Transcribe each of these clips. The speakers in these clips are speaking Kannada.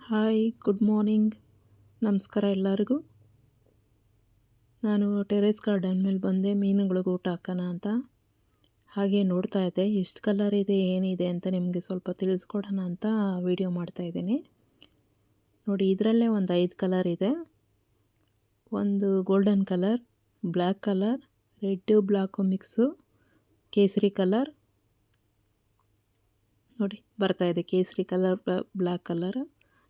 Hi, good morning. ನಮಸ್ಕಾರ ಎಲ್ಲರಿಗೂ. ನಾನು ಟೆರೇಸ್ ಗಾರ್ಡನ್ ಮೇಲೆ ಬಂದೆ ಮೀನುಗಳಿಗೆ ಊಟ ಹಾಕೋಣ ಅಂತ. ಹಾಗೆ ನೋಡ್ತಾ ಇದ್ದೆ ಎಷ್ಟು ಕಲರ್ ಇದೆ ಏನಿದೆ ಅಂತ ನಿಮಗೆ ಸ್ವಲ್ಪ ತಿಳಿಸ್ಕೊಡೋಣ ಅಂತ ವಿಡಿಯೋ ಮಾಡ್ತಾಯಿದ್ದೀನಿ. ನೋಡಿ, ಇದರಲ್ಲೇ ಒಂದು 5 ಕಲರ್ ಇದೆ. ಒಂದು golden colour, black colour, red black mix, ಕೇಸರಿ ಕಲರ್. ನೋಡಿ ಬರ್ತಾಯಿದೆ ಕೇಸರಿ colour, black colour,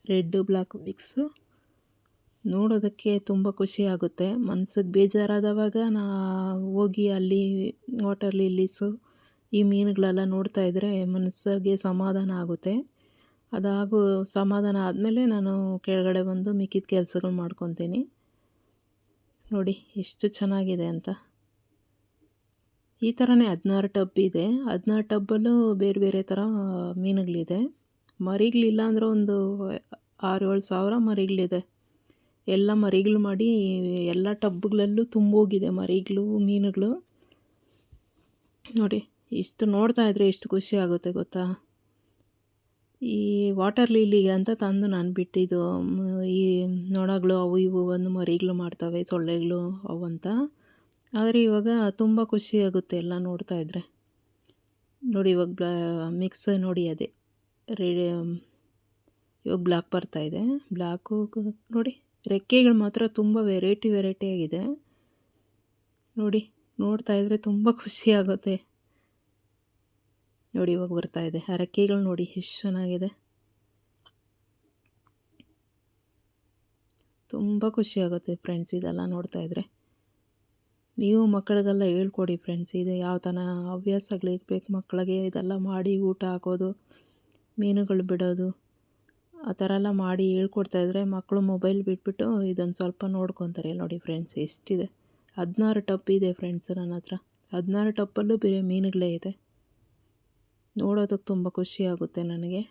red black mix. ನೋಡೋದಕ್ಕೆ ತುಂಬ ಖುಷಿ ಆಗುತ್ತೆ. ಮನ್ಸಿಗೆ ಬೇಜಾರಾದವಾಗ ಹೋಗಿ ಅಲ್ಲಿ ವಾಟರ್ ಲಿಲ್ಲೀಸು ಈ ಮೀನುಗಳೆಲ್ಲ ನೋಡ್ತಾ ಇದ್ದರೆ ಮನಸ್ಸಿಗೆ ಸಮಾಧಾನ ಆಗುತ್ತೆ. ಸಮಾಧಾನ ಆದಮೇಲೆ ನಾನು ಕೆಳಗಡೆ ಬಂದು ಮಿಕ್ಕಿದ ಕೆಲಸಗಳು ಮಾಡ್ಕೊತೀನಿ. ನೋಡಿ ಎಷ್ಟು ಚೆನ್ನಾಗಿದೆ ಅಂತ. ಈ ಥರನೇ 16 ಟಬ್ ಇದೆ. 16 ಟಬ್ಬಲ್ಲೂ ಬೇರೆ ಬೇರೆ ಥರ ಮೀನುಗಳಿದೆ. ಮರಿಗಳಿಲ್ಲ ಅಂದರೆ ಒಂದು 6-7 ಸಾವಿರ ಮರಿಗಳಿದೆ. ಎಲ್ಲ ಮರಿಗಳು ಮಾಡಿ ಎಲ್ಲ ಟಬ್ಗಳಲ್ಲೂ ತುಂಬೋಗಿದೆ ಮರಿಗಳು, ಮೀನುಗಳು. ನೋಡಿ ಇಷ್ಟು ನೋಡ್ತಾ ಇದ್ದರೆ ಎಷ್ಟು ಖುಷಿ ಆಗುತ್ತೆ ಗೊತ್ತಾ. ಈ ವಾಟರ್ ಲಿಲ್ಲಿಗೆ ಅಂತ ತಂದು ನಾನು ಬಿಟ್ಟಿದ್ದು. ಈ ನೊಣಗಳು ಅವು ಇವು ಒಂದು ಮರಿಗಳು ಮಾಡ್ತವೆ, ಸೊಳ್ಳೆಗಳು ಅವು ಅಂತ. ಆದರೆ ಇವಾಗ ತುಂಬ ಖುಷಿ ಆಗುತ್ತೆ ಎಲ್ಲ ನೋಡ್ತಾ ಇದ್ದರೆ. ನೋಡಿ ಇವಾಗ ಮಿಕ್ಸ್ ನೋಡಿ ಅದೇ ಇವಾಗ ಬ್ಲ್ಯಾಕ್ ಬರ್ತಾಯಿದೆ. ಬ್ಲ್ಯಾಕು ನೋಡಿ ರೆಕ್ಕೆಗಳು ಮಾತ್ರ ತುಂಬ ವೆರೈಟಿ ಆಗಿದೆ. ನೋಡಿ ನೋಡ್ತಾ ಇದ್ದರೆ ತುಂಬ ಖುಷಿ ಆಗುತ್ತೆ. ನೋಡಿ ಇವಾಗ ಬರ್ತಾಯಿದೆ ಆ ರೆಕ್ಕೆಗಳು ನೋಡಿ ಎಷ್ಟು ಚೆನ್ನಾಗಿದೆ. ತುಂಬ ಖುಷಿ ಆಗುತ್ತೆ ಫ್ರೆಂಡ್ಸ್ ಇದೆಲ್ಲ ನೋಡ್ತಾ ಇದ್ದರೆ. ನೀವು ಮಕ್ಕಳಿಗೆಲ್ಲ ಹೇಳ್ಕೊಡಿ ಫ್ರೆಂಡ್ಸ್. ಇದು ಯಾವ ಥರ ಹವ್ಯಾಸಗಳಿರ್ಬೇಕು ಮಕ್ಕಳಿಗೆ, ಇದೆಲ್ಲ ಮಾಡಿ ಊಟ ಹಾಕೋದು, ಮೀನುಗಳು ಬಿಡೋದು, ಆ ಥರ ಎಲ್ಲ ಮಾಡಿ ಹೇಳ್ಕೊಡ್ತಾಯಿದ್ರೆ ಮಕ್ಕಳು ಮೊಬೈಲ್ ಬಿಟ್ಬಿಟ್ಟು ಇದನ್ನು ಸ್ವಲ್ಪ ನೋಡ್ಕೊತಾರೆ. ನೋಡಿ ಫ್ರೆಂಡ್ಸ್ ಎಷ್ಟಿದೆ. 16 ಟಬ್ ಇದೆ ಫ್ರೆಂಡ್ಸ್ ನನ್ನ ಹತ್ರ. 16 ಟಬ್ಬಲ್ಲೂ ಬೇರೆ ಮೀನುಗಳೇ ಇದೆ. ನೋಡೋದಕ್ಕೆ ತುಂಬ ಖುಷಿ ಆಗುತ್ತೆ ನನಗೆ.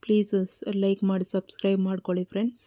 ಪ್ಲೀಸ್ ಲೈಕ್ ಮಾಡಿ ಸಬ್ಸ್ಕ್ರೈಬ್ ಮಾಡ್ಕೊಳ್ಳಿ ಫ್ರೆಂಡ್ಸ್.